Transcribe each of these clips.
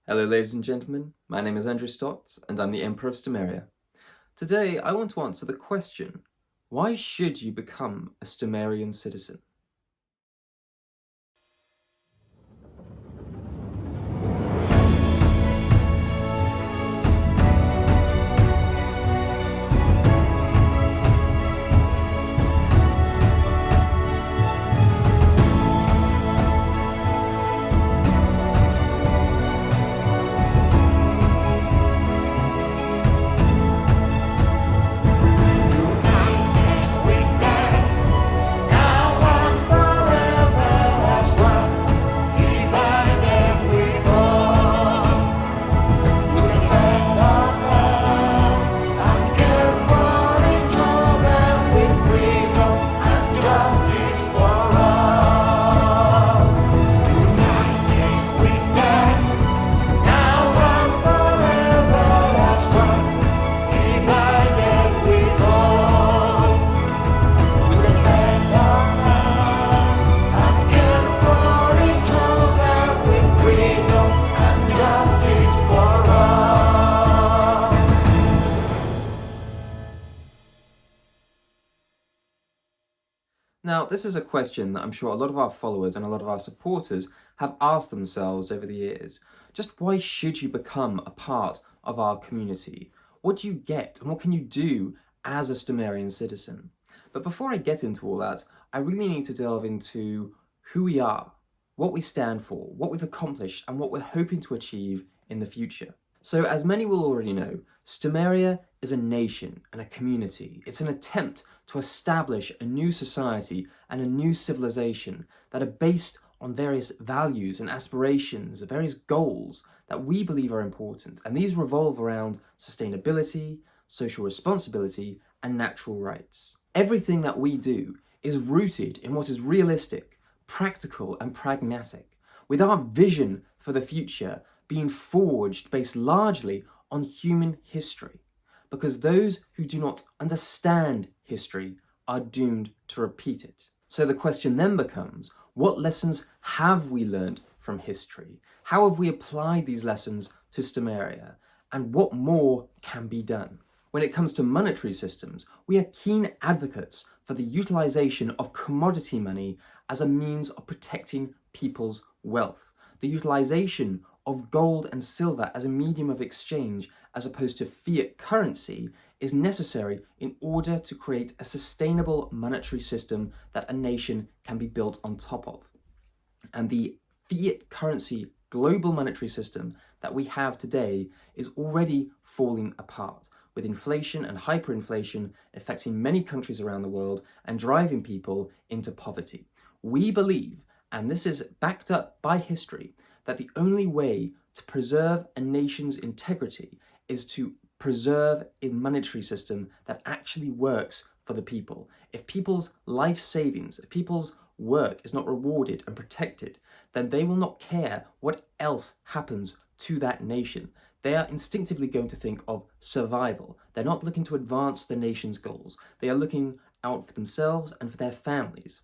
Hello ladies and gentlemen, my name is Andrew Stott and I'm the Emperor of Stomaria. Today I want to answer the question, why should you become a Stomarian citizen? Now, this is a question that I'm sure a lot of our followers and a lot of our supporters have asked themselves over the years. Just why should you become a part of our community? What do you get and what can you do as a Stomarian citizen? But before I get into all that, I really need to delve into who we are, what we stand for, what we've accomplished, and what we're hoping to achieve in the future. So, as many will already know, Stomaria is a nation and a community. It's an attempt to establish a new society and a new civilization that are based on various values and aspirations, various goals that we believe are important. And these revolve around sustainability, social responsibility, and natural rights. Everything that we do is rooted in what is realistic, practical, and pragmatic, with our vision for the future being forged based largely on human history, because those who do not understand history are doomed to repeat it. So the question then becomes, what lessons have we learned from history? How have we applied these lessons to Stomaria? And what more can be done? When it comes to monetary systems, we are keen advocates for the utilization of commodity money as a means of protecting people's wealth, the utilization of gold and silver as a medium of exchange as opposed to fiat currency is necessary in order to create a sustainable monetary system that a nation can be built on top of. And the fiat currency global monetary system that we have today is already falling apart, with inflation and hyperinflation affecting many countries around the world and driving people into poverty. We believe, and this is backed up by history, that the only way to preserve a nation's integrity is to preserve a monetary system that actually works for the people. If people's life savings, if people's work is not rewarded and protected, then they will not care what else happens to that nation. They are instinctively going to think of survival. They're not looking to advance the nation's goals. They are looking out for themselves and for their families.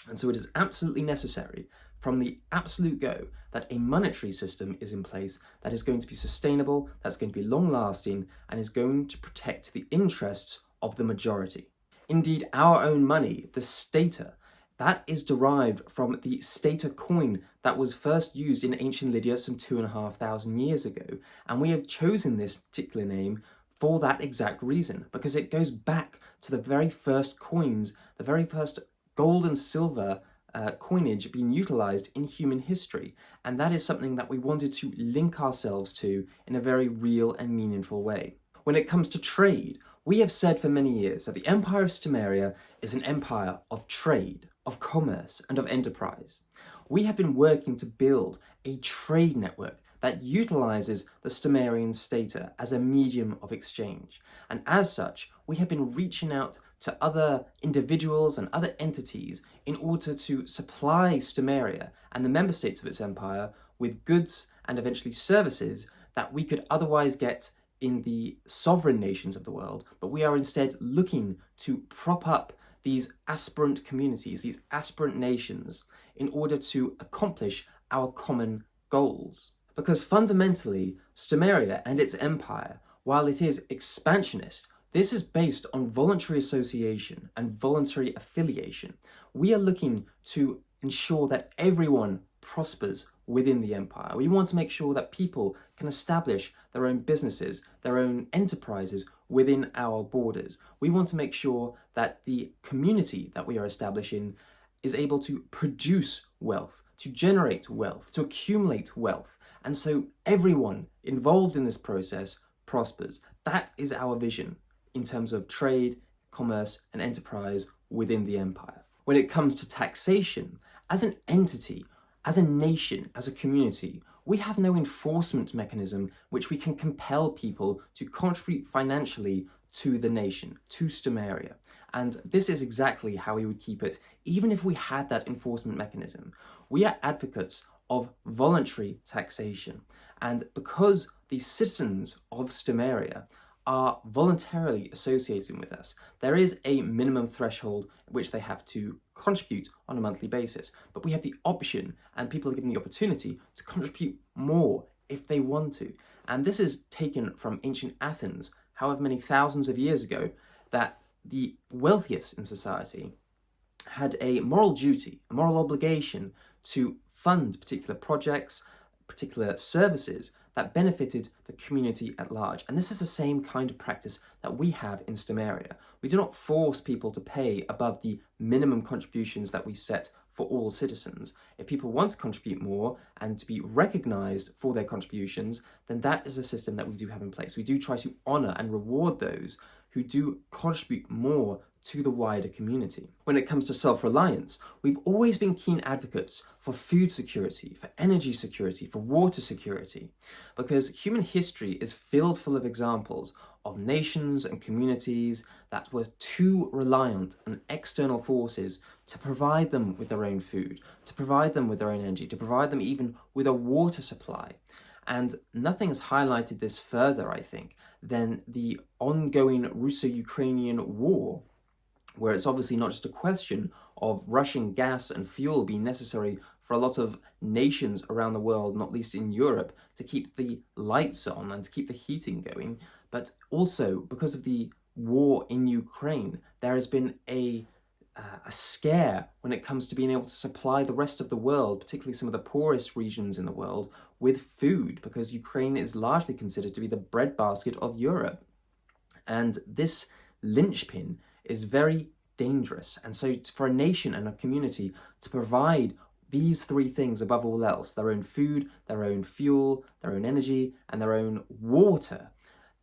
And so it is absolutely necessary from the absolute go that a monetary system is in place that is going to be sustainable, that's going to be long-lasting, and is going to protect the interests of the majority. Indeed, our own money, the stater, that is derived from the stater coin that was first used in ancient Lydia some 2,500 years ago. And we have chosen this particular name for that exact reason, because it goes back to the very first coins, the very first gold and silver coinage being utilized in human history. And that is something that we wanted to link ourselves to in a very real and meaningful way. When it comes to trade, we have said for many years that the Empire of Stomaria is an empire of trade, of commerce, and of enterprise. We have been working to build a trade network that utilizes the Stomarian stater as a medium of exchange. And as such, we have been reaching out to other individuals and other entities in order to supply Stomaria and the member states of its empire with goods and eventually services that we could otherwise get in the sovereign nations of the world, but we are instead looking to prop up these aspirant communities, these aspirant nations, in order to accomplish our common goals. Because fundamentally, Stomaria and its empire, while it is expansionist, this is based on voluntary association and voluntary affiliation. We are looking to ensure that everyone prospers within the empire. We want to make sure that people can establish their own businesses, their own enterprises within our borders. We want to make sure that the community that we are establishing is able to produce wealth, to generate wealth, to accumulate wealth. And so everyone involved in this process prospers. That is our vision in terms of trade, commerce, and enterprise within the empire. When it comes to taxation, as an entity, as a nation, as a community, we have no enforcement mechanism which we can compel people to contribute financially to the nation, to Stomaria. And this is exactly how we would keep it, even if we had that enforcement mechanism. We are advocates of voluntary taxation. And because the citizens of Stomaria are voluntarily associating with us, there is a minimum threshold which they have to contribute on a monthly basis. But we have the option, and people are given the opportunity, to contribute more if they want to. And this is taken from ancient Athens, however many thousands of years ago, that the wealthiest in society had a moral duty, a moral obligation to fund particular projects, particular services that benefited the community at large. And this is the same kind of practice that we have in Stomaria. We do not force people to pay above the minimum contributions that we set for all citizens. If people want to contribute more and to be recognized for their contributions, then that is a system that we do have in place. We do try to honor and reward those who do contribute more to the wider community. When it comes to self-reliance, we've always been keen advocates for food security, for energy security, for water security, because human history is filled full of examples of nations and communities that were too reliant on external forces to provide them with their own food, to provide them with their own energy, to provide them even with a water supply. And nothing has highlighted this further, I think, than the ongoing Russo-Ukrainian war, where it's obviously not just a question of Russian gas and fuel being necessary for a lot of nations around the world, not least in Europe, to keep the lights on and to keep the heating going, but also because of the war in Ukraine, there has been a scare when it comes to being able to supply the rest of the world, particularly some of the poorest regions in the world, with food, because Ukraine is largely considered to be the breadbasket of Europe. And this linchpin is very dangerous. And so for a nation and a community to provide these three things above all else, their own food, their own fuel, their own energy, and their own water,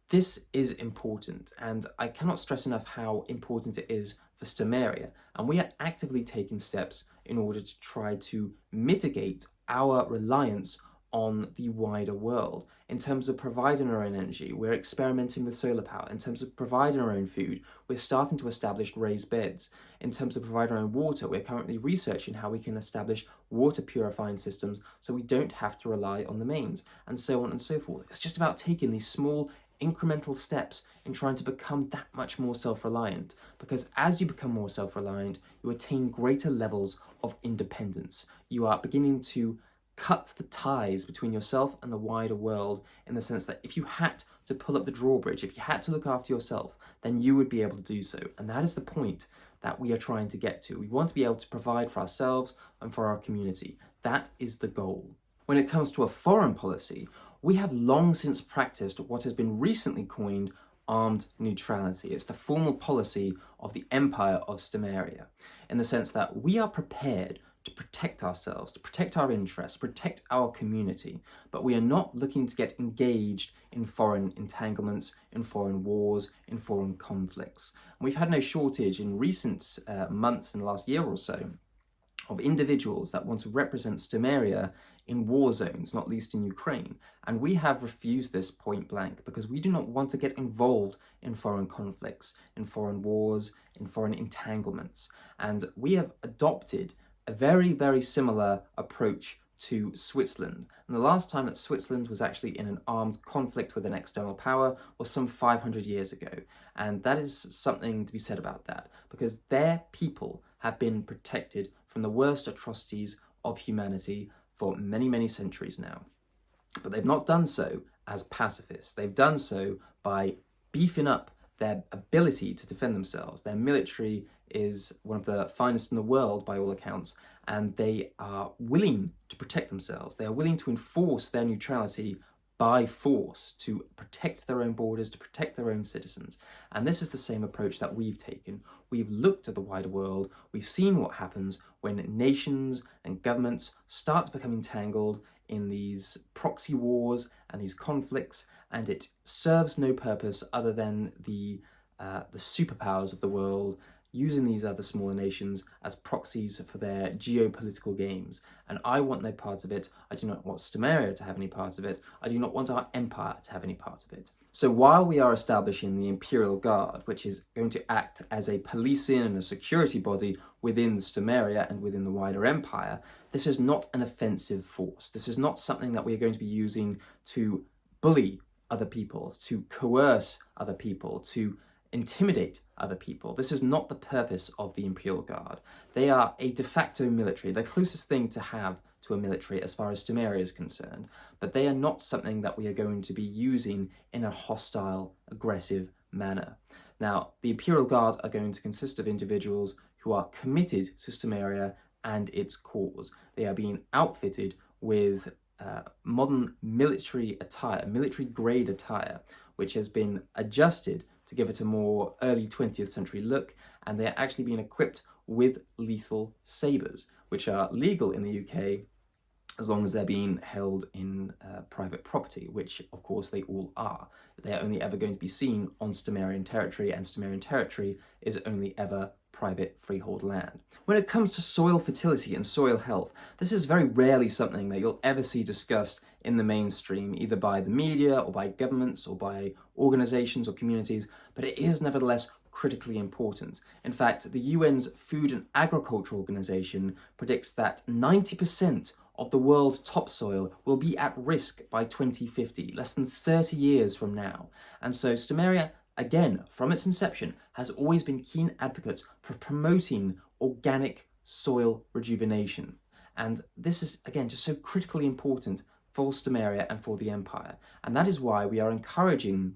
this is important. And I cannot stress enough how important it is for Stomaria. And we are actively taking steps in order to try to mitigate our reliance on the wider world. In terms of providing our own energy, we're experimenting with solar power. In terms of providing our own food, we're starting to establish raised beds. In terms of providing our own water, we're currently researching how we can establish water purifying systems so we don't have to rely on the mains, and so on and so forth. It's just about taking these small incremental steps in trying to become that much more self-reliant, because as you become more self-reliant, you attain greater levels of independence. You are beginning to cut the ties between yourself and the wider world, in the sense that if you had to pull up the drawbridge, if you had to look after yourself, then you would be able to do so. And that is the point that we are trying to get to. We want to be able to provide for ourselves and for our community. That is the goal. When it comes to a foreign policy, we have long since practiced what has been recently coined armed neutrality. It's the formal policy of the Empire of Stomaria, in the sense that we are prepared to protect ourselves, to protect our interests, protect our community, but we are not looking to get engaged in foreign entanglements, in foreign wars, in foreign conflicts. And we've had no shortage in recent months, in the last year or so, of individuals that want to represent Stomaria in war zones, not least in Ukraine. And we have refused this point blank, because we do not want to get involved in foreign conflicts, in foreign wars, in foreign entanglements. And we have adopted a very, very similar approach to Switzerland. And the last time that Switzerland was actually in an armed conflict with an external power was some 500 years ago. And that is something to be said about that, because their people have been protected from the worst atrocities of humanity for many, many centuries now. But they've not done so as pacifists. They've done so by beefing up their ability to defend themselves. Their military is one of the finest in the world by all accounts, and they are willing to protect themselves. They are willing to enforce their neutrality by force to protect their own borders, to protect their own citizens. And this is the same approach that we've taken. We've looked at the wider world, we've seen what happens when nations and governments start to become entangled in these proxy wars and these conflicts, and it serves no purpose other than the superpowers of the world using these other smaller nations as proxies for their geopolitical games. And I want no part of it. I do not want Stomaria to have any part of it. I do not want our empire to have any part of it. So while we are establishing the Imperial Guard, which is going to act as a policing and a security body within Stomaria and within the wider empire, this is not an offensive force. This is not something that we are going to be using to bully other people, to coerce other people, to intimidate other people. This is not the purpose of the Imperial Guard. They are a de facto military, the closest thing to have to a military as far as Stomaria is concerned, but they are not something that we are going to be using in a hostile, aggressive manner. Now, the Imperial Guard are going to consist of individuals who are committed to Stomaria and its cause. They are being outfitted with modern military attire, military grade attire, which has been adjusted to give it a more early 20th century look, and they're actually being equipped with lethal sabres, which are legal in the UK as long as they're being held in private property, which of course they all are. They're only ever going to be seen on Stomarian territory, and Stomarian territory is only ever private freehold land. When it comes to soil fertility and soil health, this is very rarely something that you'll ever see discussed in the mainstream, either by the media or by governments or by organizations or communities, but it is nevertheless critically important. In fact, the UN's Food and Agriculture Organization predicts that 90% of the world's topsoil will be at risk by 2050, less than 30 years from now. And so Stomaria, again, from its inception, has always been keen advocates for promoting organic soil rejuvenation. And this is, again, just so critically important for Stomaria and for the Empire. And that is why we are encouraging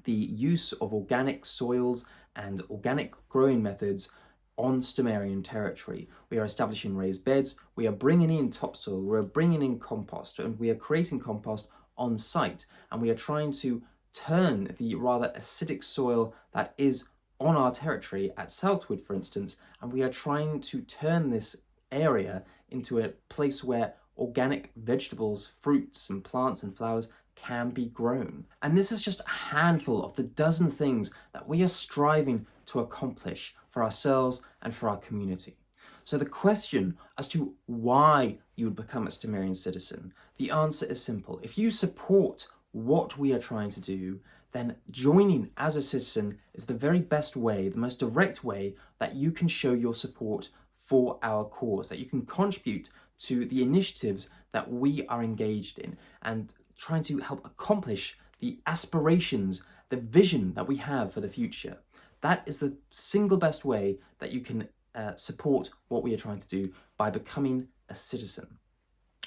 the use of organic soils and organic growing methods on Stomarian territory. We are establishing raised beds, we are bringing in topsoil, we're bringing in compost, and we are creating compost on site. And we are trying to turn the rather acidic soil that is on our territory at Southwood, for instance, and we are trying to turn this area into a place where organic vegetables, fruits and plants and flowers can be grown. And this is just a handful of the dozen things that we are striving to accomplish for ourselves and for our community. So the question as to why you would become a Stomarian citizen, the answer is simple. If you support what we are trying to do, then joining as a citizen is the very best way, the most direct way that you can show your support for our cause, that you can contribute to the initiatives that we are engaged in and trying to help accomplish the aspirations, the vision that we have for the future. That is the single best way that you can support what we are trying to do, by becoming a citizen.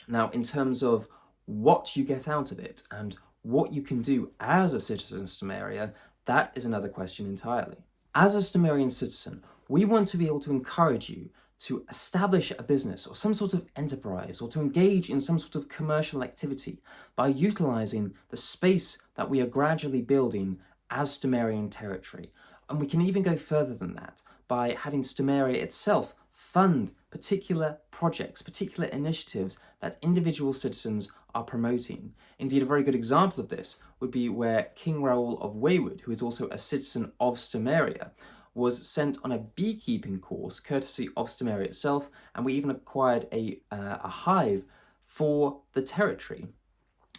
Now, in terms of what you get out of it and what you can do as a citizen of Stomaria, that is another question entirely. As a Stomarian citizen, we want to be able to encourage you to establish a business or some sort of enterprise, or to engage in some sort of commercial activity by utilizing the space that we are gradually building as Stomarian territory. And we can even go further than that by having Stomaria itself fund particular projects, particular initiatives that individual citizens are promoting. Indeed, a very good example of this would be where King Raoul of Wayward, who is also a citizen of Stomaria, was sent on a beekeeping course courtesy of Stomaria itself, and we even acquired a hive for the territory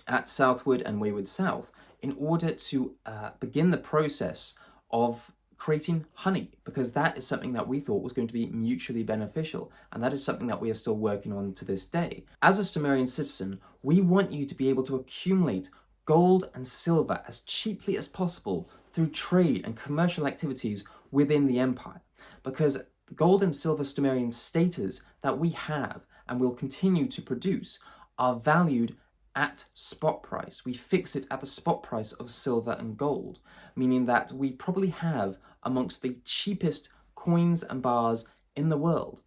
at Southwood and Wayward South in order to begin the process of creating honey, because that is something that we thought was going to be mutually beneficial, and that is something that we are still working on to this day. As a Stomarian citizen, we want you to be able to accumulate gold and silver as cheaply as possible through trade and commercial activities within the empire, because gold and silver Stomarian status that we have and will continue to produce are valued at spot price. We fix it at the spot price of silver and gold, meaning that we probably have amongst the cheapest coins and bars in the world.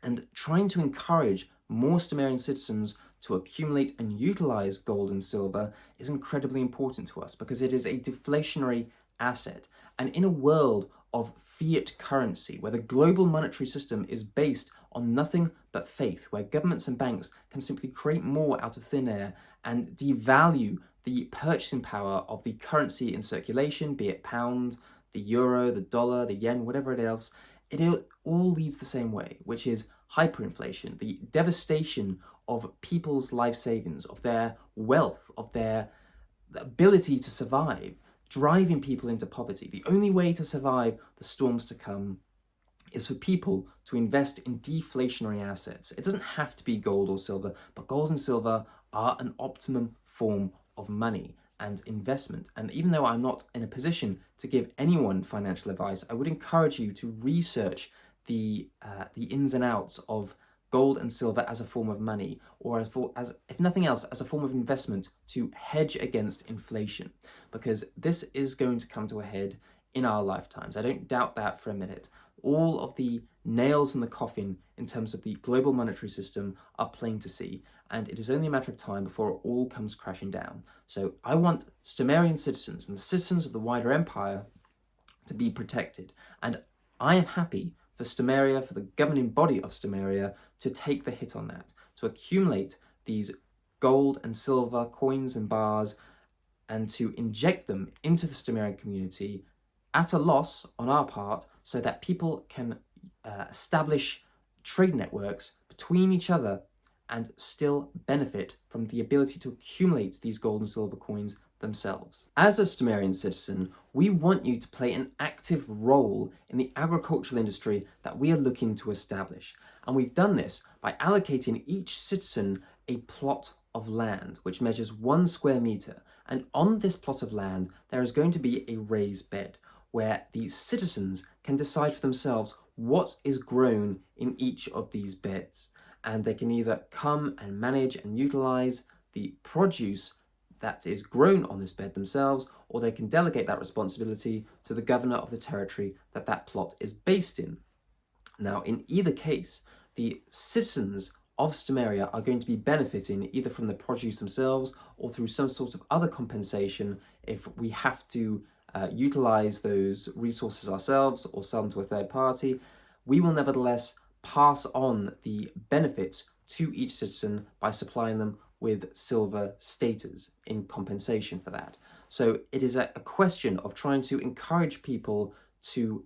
And trying to encourage more Stomarian citizens to accumulate and utilize gold and silver is incredibly important to us because it is a deflationary asset. And in a world of fiat currency, where the global monetary system is based on nothing but faith, where governments and banks can simply create more out of thin air and devalue the purchasing power of the currency in circulation, be it pound, the euro, the dollar, the yen, whatever it else, it all leads the same way, which is hyperinflation, the devastation of people's life savings, of their wealth, of their ability to survive, driving people into poverty. The only way to survive the storms to come is for people to invest in deflationary assets. It doesn't have to be gold or silver, but gold and silver are an optimum form of money and investment. And even though I'm not in a position to give anyone financial advice, I would encourage you to research the ins and outs of gold and silver as a form of money, or as if nothing else, as a form of investment to hedge against inflation, because this is going to come to a head in our lifetimes. I don't doubt that for a minute. All of the nails in the coffin in terms of the global monetary system are plain to see, and it is only a matter of time before it all comes crashing down. So I want Stomarian citizens and the citizens of the wider empire to be protected, and I am happy for Stomaria, for the governing body of Stomaria, to take the hit on that, to accumulate these gold and silver coins and bars and to inject them into the Stomarian community at a loss on our part, so that people can establish trade networks between each other and still benefit from the ability to accumulate these gold and silver coins themselves. As a Stomarian citizen, we want you to play an active role in the agricultural industry that we are looking to establish. And we've done this by allocating each citizen a plot of land, which measures 1 square meter. And on this plot of land, there is going to be a raised bed where the citizens can decide for themselves what is grown in each of these beds. And they can either come and manage and utilize the produce that is grown on this bed themselves, or they can delegate that responsibility to the governor of the territory that that plot is based in. Now, in either case, the citizens of Stomaria are going to be benefiting either from the produce themselves or through some sort of other compensation if we have to utilize those resources ourselves or sell them to a third party. We will nevertheless pass on the benefits to each citizen by supplying them with silver status in compensation for that. So it is a question of trying to encourage people to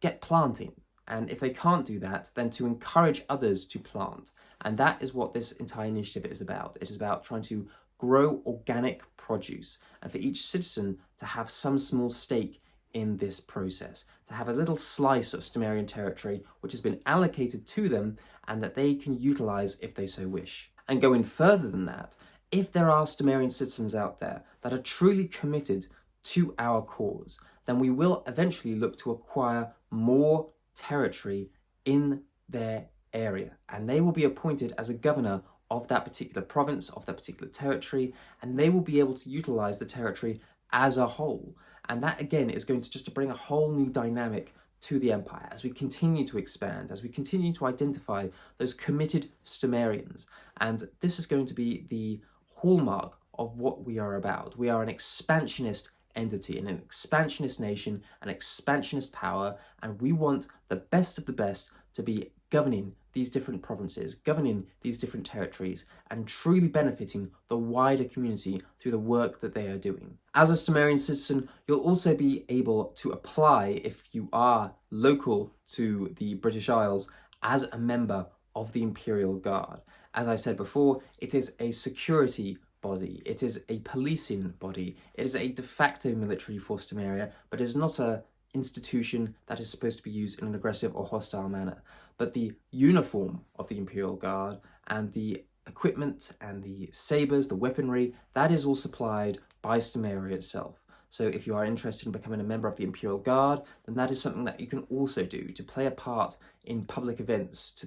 get planting. And if they can't do that, then to encourage others to plant. And that is what this entire initiative is about. It is about trying to grow organic produce and for each citizen to have some small stake in this process, to have a little slice of Stomarian territory which has been allocated to them and that they can utilize if they so wish. And going further than that, if there are Stomarian citizens out there that are truly committed to our cause, then we will eventually look to acquire more territory in their area, and they will be appointed as a governor of that particular province, of that particular territory, and they will be able to utilize the territory as a whole. And that again is going to just bring a whole new dynamic to the empire as we continue to expand, as we continue to identify those committed Stomarians. And this is going to be the hallmark of what we are about. We are an expansionist entity, in an expansionist nation, an expansionist power, and we want the best of the best to be governing these different provinces, governing these different territories, and truly benefiting the wider community through the work that they are doing. As a Stomarian citizen, you'll also be able to apply, if you are local to the British Isles, as a member of the Imperial Guard. As I said before, it is a security body, it is a policing body, it is a de facto military for Stomaria, but it is not an institution that is supposed to be used in an aggressive or hostile manner. But the uniform of the Imperial Guard and the equipment and the sabres, the weaponry, that is all supplied by Stomaria itself. So if you are interested in becoming a member of the Imperial Guard, then that is something that you can also do to play a part in public events, to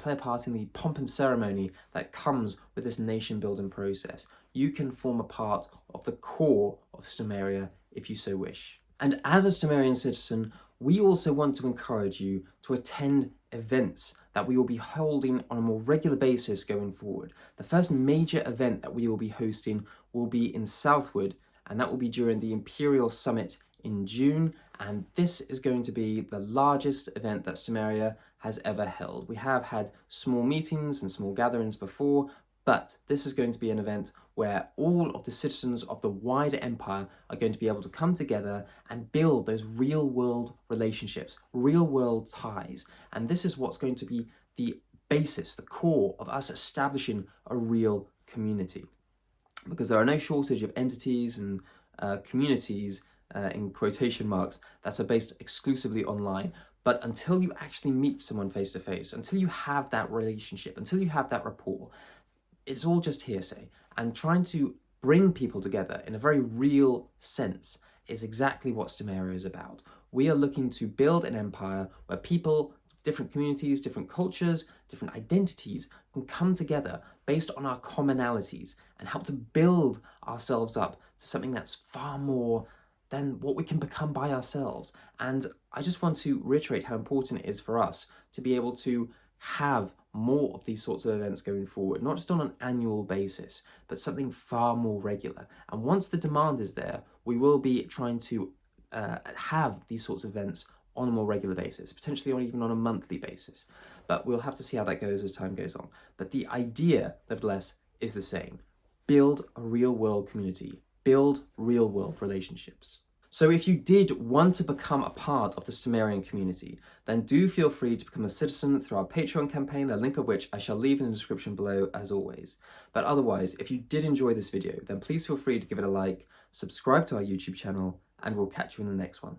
play a part in the pomp and ceremony that comes with this nation building process. You can form a part of the core of Stomaria if you so wish. And as a Stomarian citizen, we also want to encourage you to attend events that we will be holding on a more regular basis going forward. The first major event that we will be hosting will be in Southwood, and that will be during the Imperial Summit in June, and this is going to be the largest event that Stomaria has ever held. We have had small meetings and small gatherings before, but this is going to be an event where all of the citizens of the wider empire are going to be able to come together and build those real-world relationships, real-world ties. And this is what's going to be the basis, the core of us establishing a real community. Because there are no shortage of entities and communities, in quotation marks, that are based exclusively online. But until you actually meet someone face to face, until you have that relationship, until you have that rapport, it's all just hearsay. And trying to bring people together in a very real sense is exactly what Stomaria is about. We are looking to build an empire where people, different communities, different cultures, different identities can come together based on our commonalities and help to build ourselves up to something that's far more than what we can become by ourselves. And I just want to reiterate how important it is for us to be able to have more of these sorts of events going forward, not just on an annual basis, but something far more regular. And once the demand is there, we will be trying to have these sorts of events on a more regular basis, potentially even on a monthly basis. But we'll have to see how that goes as time goes on. But the idea, nevertheless, is the same. Build a real-world community. Build real-world relationships. So if you did want to become a part of the Stomarian community, then do feel free to become a citizen through our Patreon campaign, the link of which I shall leave in the description below as always. But otherwise, if you did enjoy this video, then please feel free to give it a like, subscribe to our YouTube channel, and we'll catch you in the next one.